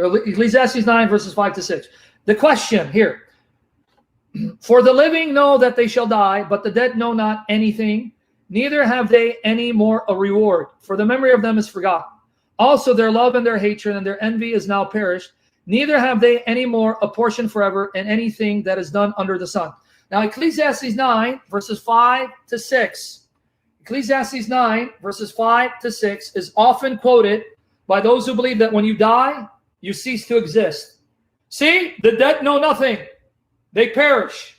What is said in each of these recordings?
Ecclesiastes 9, verses 5 to 6. The question here. For the living know that they shall die, but the dead know not anything, neither have they any more a reward, for the memory of them is forgotten. Also their love and their hatred and their envy is now perished, neither have they any more a portion forever in anything that is done under the sun. Now Ecclesiastes 9, verses 5 to 6. Ecclesiastes 9, verses 5 to 6 is often quoted by those who believe that when you die, you cease to exist. See, the dead know nothing. They perish.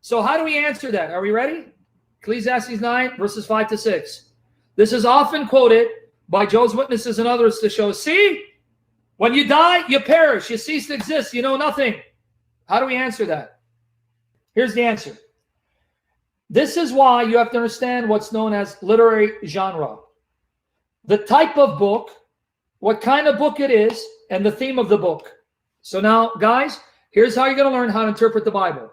So how do we answer that? Are we ready? Ecclesiastes 9, verses 5 to 6. This is often quoted by Jehovah's Witnesses and others to show, see, when you die, you perish. You cease to exist. You know nothing. How do we answer that? Here's the answer. This is why you have to understand what's known as literary genre. The type of book, what kind of book it is, and the theme of the book. So now, guys, here's how you're going to learn how to interpret the Bible.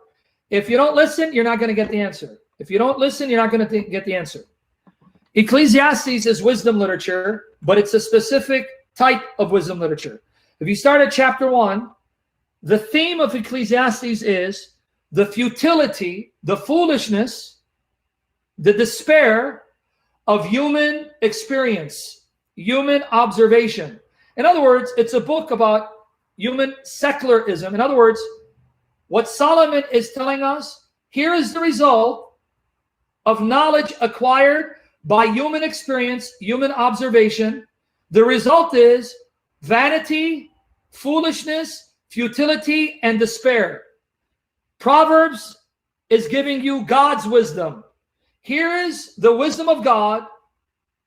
If you don't listen, you're not going to get the answer. If you don't listen, you're not going to get the answer. Ecclesiastes is wisdom literature, but it's a specific type of wisdom literature. If you start at chapter 1, the theme of Ecclesiastes is the futility, the foolishness, the despair of human experience, human observation. In other words, it's a book about human secularism. In other words, what Solomon is telling us, here is the result of knowledge acquired by human experience, human observation. The result is vanity, foolishness, futility, and despair. Proverbs is giving you God's wisdom. Here is the wisdom of God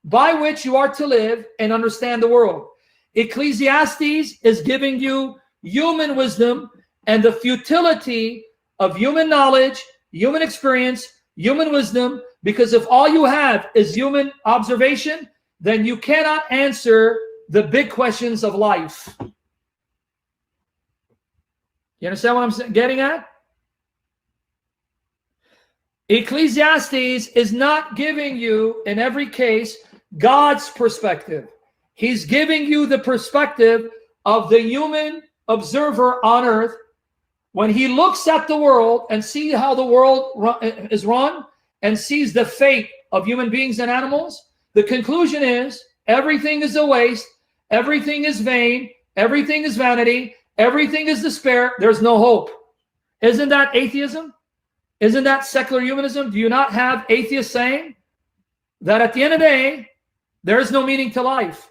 by which you are to live and understand the world. Ecclesiastes is giving you human wisdom and the futility of human knowledge, human experience, human wisdom, because if all you have is human observation, then you cannot answer the big questions of life. You understand what I'm getting at? Ecclesiastes is not giving you, in every case, God's perspective. He's giving you the perspective of the human observer on earth when he looks at the world and sees how the world is run and sees the fate of human beings and animals. The conclusion is everything is a waste, everything is vain, everything is vanity, everything is despair, there's no hope. Isn't that atheism? Isn't that secular humanism? Do you not have atheists saying that at the end of the day, there is no meaning to life?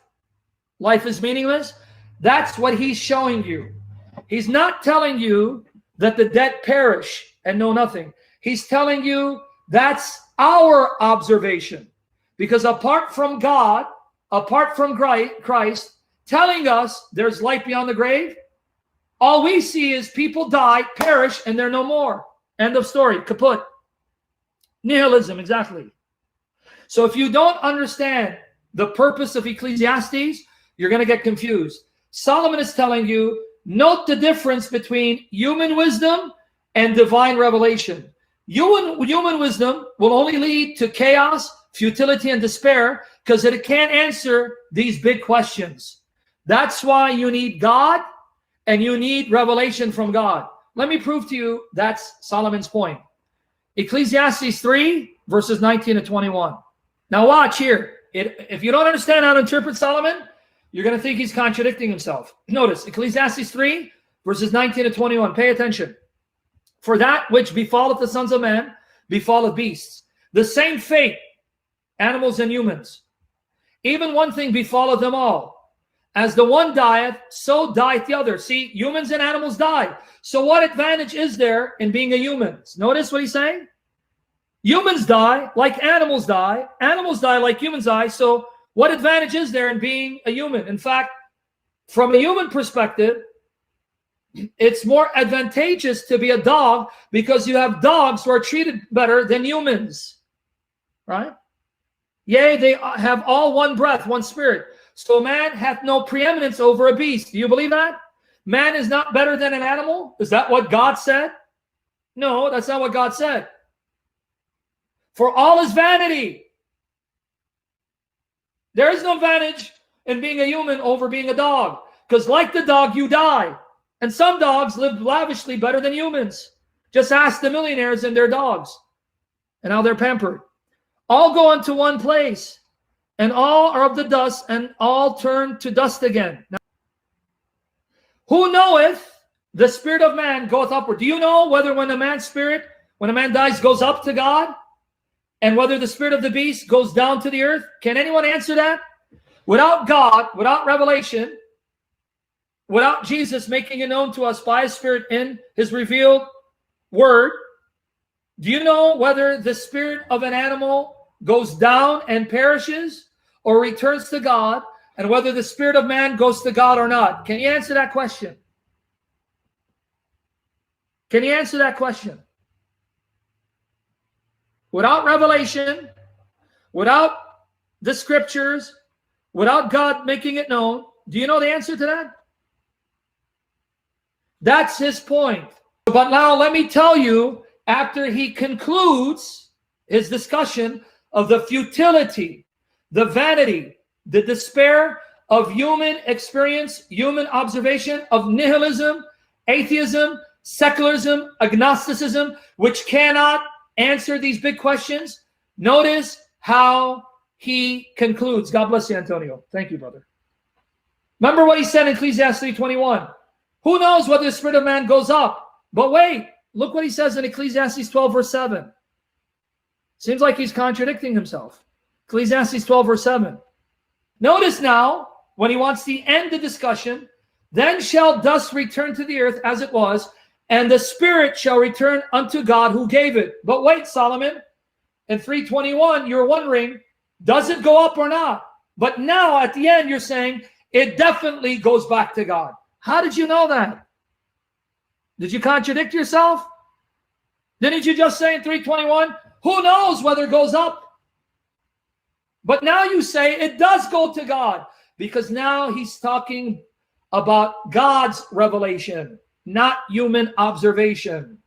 Life is meaningless. That's what he's showing you. He's not telling you that the dead perish and know nothing. He's telling you that's our observation. Because apart from God, apart from Christ, telling us there's life beyond the grave, all we see is people die, perish, and they're no more. End of story. Kaput. Nihilism, exactly. So if you don't understand the purpose of Ecclesiastes, you're going to get confused. Solomon is telling you, note the difference between human wisdom and divine revelation. Human wisdom will only lead to chaos, futility, and despair because it can't answer these big questions. That's why you need God and you need revelation from God. Let me prove to you that's Solomon's point. Ecclesiastes 3, verses 19 to 21. Now watch here. If you don't understand how to interpret Solomon, you're going to think he's contradicting himself. Notice, Ecclesiastes 3, verses 19 to 21. Pay attention. For that which befalleth the sons of men, befalleth beasts. The same fate, animals and humans. Even one thing befalleth them all. As the one dieth, so dieth the other. See, humans and animals die. So what advantage is there in being a human? Notice what he's saying? Humans die like animals die. Animals die like humans die. So what advantage is there in being a human? In fact, from a human perspective, it's more advantageous to be a dog because you have dogs who are treated better than humans. Right? Yea, they have all one breath, one spirit. So man hath no preeminence over a beast. Do you believe that? Man is not better than an animal? Is that what God said? No, that's not what God said. For all is vanity. There is no advantage in being a human over being a dog. Because like the dog, you die. And some dogs live lavishly better than humans. Just ask the millionaires and their dogs and how they're pampered. All go unto one place, and all are of the dust, and all turn to dust again. Now, who knoweth the spirit of man goeth upward? Do you know whether when a man's spirit, when a man dies, goes up to God, and whether the spirit of the beast goes down to the earth? Can anyone answer that? Without God, without revelation, without Jesus making it known to us by his spirit in his revealed word, do you know whether the spirit of an animal goes down and perishes or returns to God, and whether the spirit of man goes to God or not? Can you answer that question? Can you answer that question? Without revelation, without the scriptures, without God making it known, do you know the answer to that? That's his point. But now let me tell you, after he concludes his discussion of the futility, the vanity, the despair of human experience, human observation, of nihilism, atheism, secularism, agnosticism, which cannot answer these big questions, notice how he concludes. God bless you, Antonio. Thank you, brother. Remember what he said in Ecclesiastes 21. Who knows whether the spirit of man goes up? But wait, look what he says in Ecclesiastes 12, verse 7. Seems like he's contradicting himself. Ecclesiastes 12, verse 7. Notice now, when he wants to end the discussion, then shall dust return to the earth as it was, and the spirit shall return unto God who gave it. But wait, Solomon, in 3:21, you're wondering, does it go up or not? But now at the end, you're saying it definitely goes back to God. How did you know that? Did you contradict yourself? Didn't you just say in 3:21, who knows whether it goes up? But now you say it does go to God, because now he's talking about God's revelation, not human observation.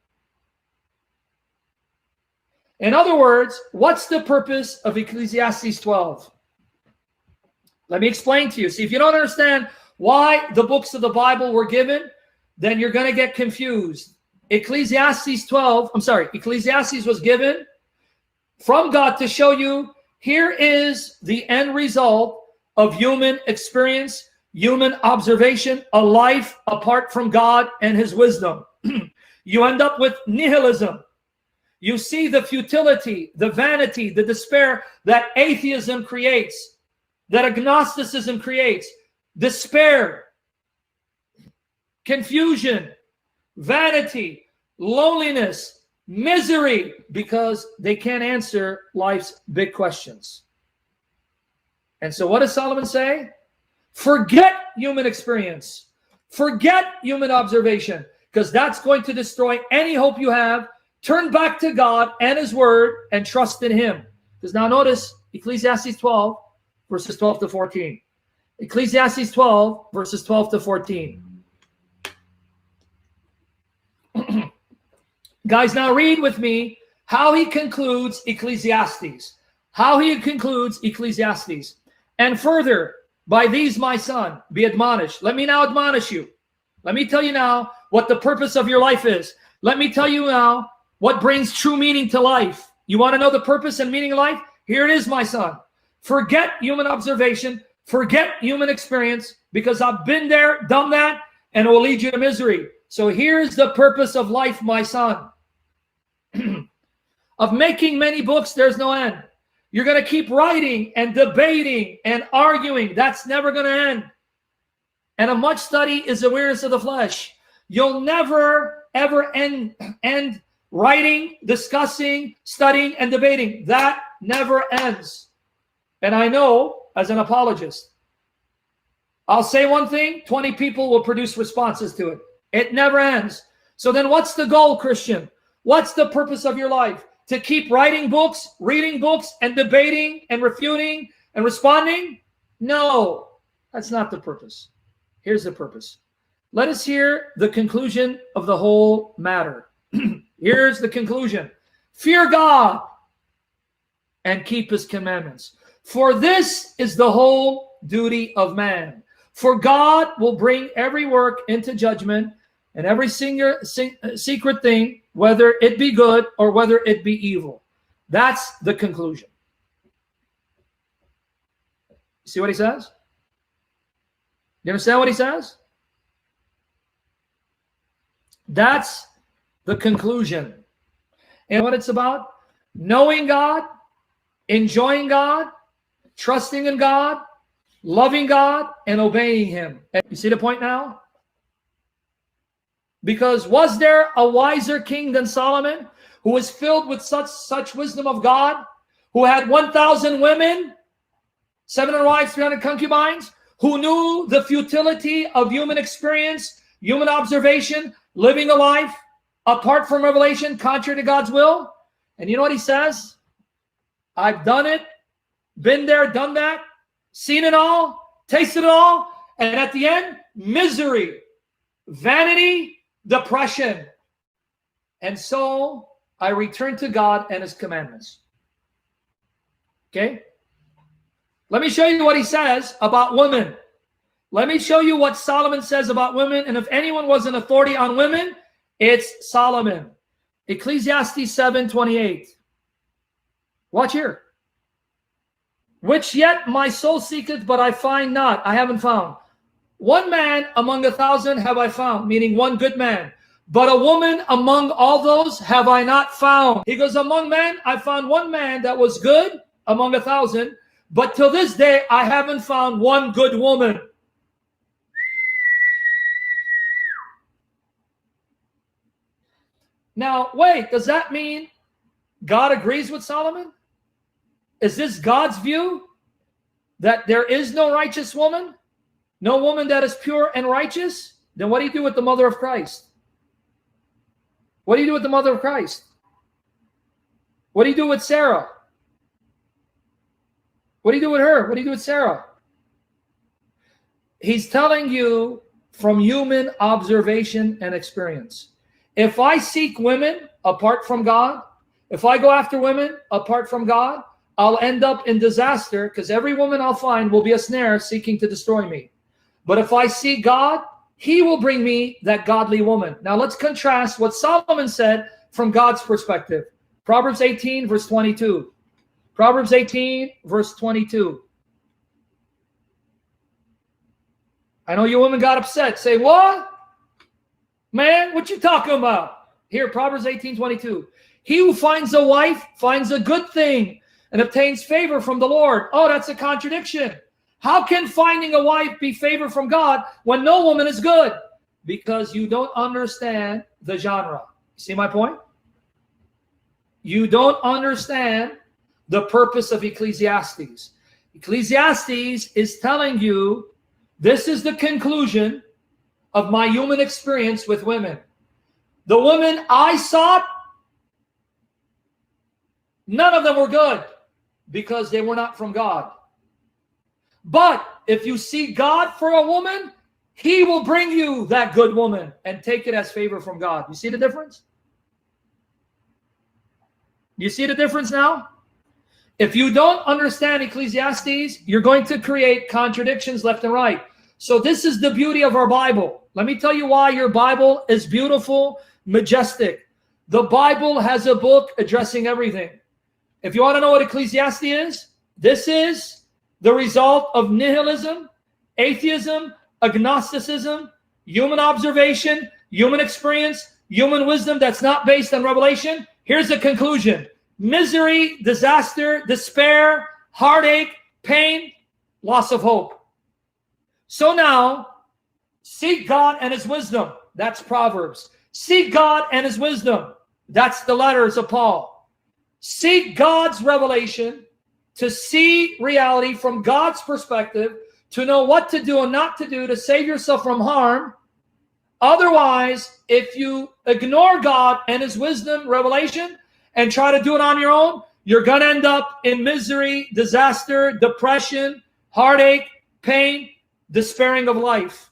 In other words, what's the purpose of Ecclesiastes 12? Let me explain to you. See, if you don't understand why the books of the Bible were given, then you're going to get confused. Ecclesiastes was given from God to show you, here is the end result of human experience, human observation, a life apart from God and his wisdom. You end up with nihilism. You see the futility, the vanity, the despair that atheism creates, that agnosticism creates. Despair, confusion, vanity, loneliness, misery, because they can't answer life's big questions. And so what does Solomon say? Forget human experience. Forget human observation, because that's going to destroy any hope you have. Turn back to God and his word and trust in him. Because now notice Ecclesiastes 12, verses 12 to 14. Ecclesiastes 12, verses 12 to 14. Guys, now read with me how he concludes Ecclesiastes. How he concludes Ecclesiastes. And further, by these, my son, be admonished. Let me now admonish you. Let me tell you now what the purpose of your life is. Let me tell you now what brings true meaning to life. You want to know the purpose and meaning of life? Here it is, my son. Forget human observation. Forget human experience, because I've been there, done that, and it will lead you to misery. So here's the purpose of life, my son. Of making many books, there's no end. You're going to keep writing and debating and arguing. That's never going to end. And a much study is the weariness of the flesh. You'll never, ever end writing, discussing, studying, and debating. That never ends. And I know, as an apologist, I'll say one thing, 20 people will produce responses to it. It never ends. So then what's the goal, Christian? What's the purpose of your life? To keep writing books, reading books, and debating, and refuting, and responding? No, that's not the purpose. Here's the purpose. Let us hear the conclusion of the whole matter. Here's the conclusion. Fear God and keep his commandments. For this is the whole duty of man. For God will bring every work into judgment and every secret thing, whether it be good or whether it be evil. That's the conclusion. See what he says? You understand what he says? That's the conclusion. And what it's about? Knowing God, enjoying God, trusting in God, loving God, and obeying him. You see the point now? Because was there a wiser king than Solomon, who was filled with such wisdom of God, who had 1,000 women, 700 wives, 300 concubines, who knew the futility of human experience, human observation, living a life apart from revelation, contrary to God's will? And you know what he says? I've done it, been there, done that, seen it all, tasted it all, and at the end, misery, vanity, depression. And so I return to God and his commandments. Okay? Let me show you what he says about women. Let me show you what Solomon says about women. And if anyone was an authority on women, it's Solomon. Ecclesiastes 7:28. Watch here. Which yet my soul seeketh, but I find not. I haven't found. One man among 1,000 have I found, meaning one good man. But a woman among all those have I not found. He goes, among men, I found one man that was good among 1,000. But till this day, I haven't found one good woman. Now, wait, does that mean God agrees with Solomon? Is this God's view that there is no righteous woman? No woman that is pure and righteous? Then what do you do with the mother of Christ? What do you do with the mother of Christ? What do you do with Sarah? What do you do with her? What do you do with Sarah? He's telling you from human observation and experience. If I seek women apart from God, if I go after women apart from God, I'll end up in disaster, because every woman I'll find will be a snare seeking to destroy me. But if I seek God, he will bring me that godly woman. Now let's contrast what Solomon said from God's perspective. Proverbs 18, verse 22. Proverbs 18, verse 22. I know you women got upset. Say, what? Man, what you talking about? Here, Proverbs 18, 22. He who finds a wife finds a good thing and obtains favor from the Lord. Oh, that's a contradiction. How can finding a wife be favor from God when no woman is good? Because you don't understand the genre. See my point? You don't understand the purpose of Ecclesiastes. Ecclesiastes is telling you this is the conclusion of my human experience with women. The women I sought, none of them were good because they were not from God. But if you seek God for a woman, he will bring you that good woman and take it as favor from God. You see the difference? You see the difference now? If you don't understand Ecclesiastes, you're going to create contradictions left and right. So this is the beauty of our Bible. Let me tell you why your Bible is beautiful, majestic. The Bible has a book addressing everything. If you want to know what Ecclesiastes is, this is the result of nihilism, atheism, agnosticism, human observation, human experience, human wisdom that's not based on revelation. Here's the conclusion. Misery, disaster, despair, heartache, pain, loss of hope. So now, seek God and his wisdom. That's Proverbs. Seek God and his wisdom. That's the letters of Paul. Seek God's revelation to see reality from God's perspective, to know what to do and not to do to save yourself from harm. Otherwise, if you ignore God and his wisdom, revelation, and try to do it on your own, you're going to end up in misery, disaster, depression, heartache, pain, despairing of life.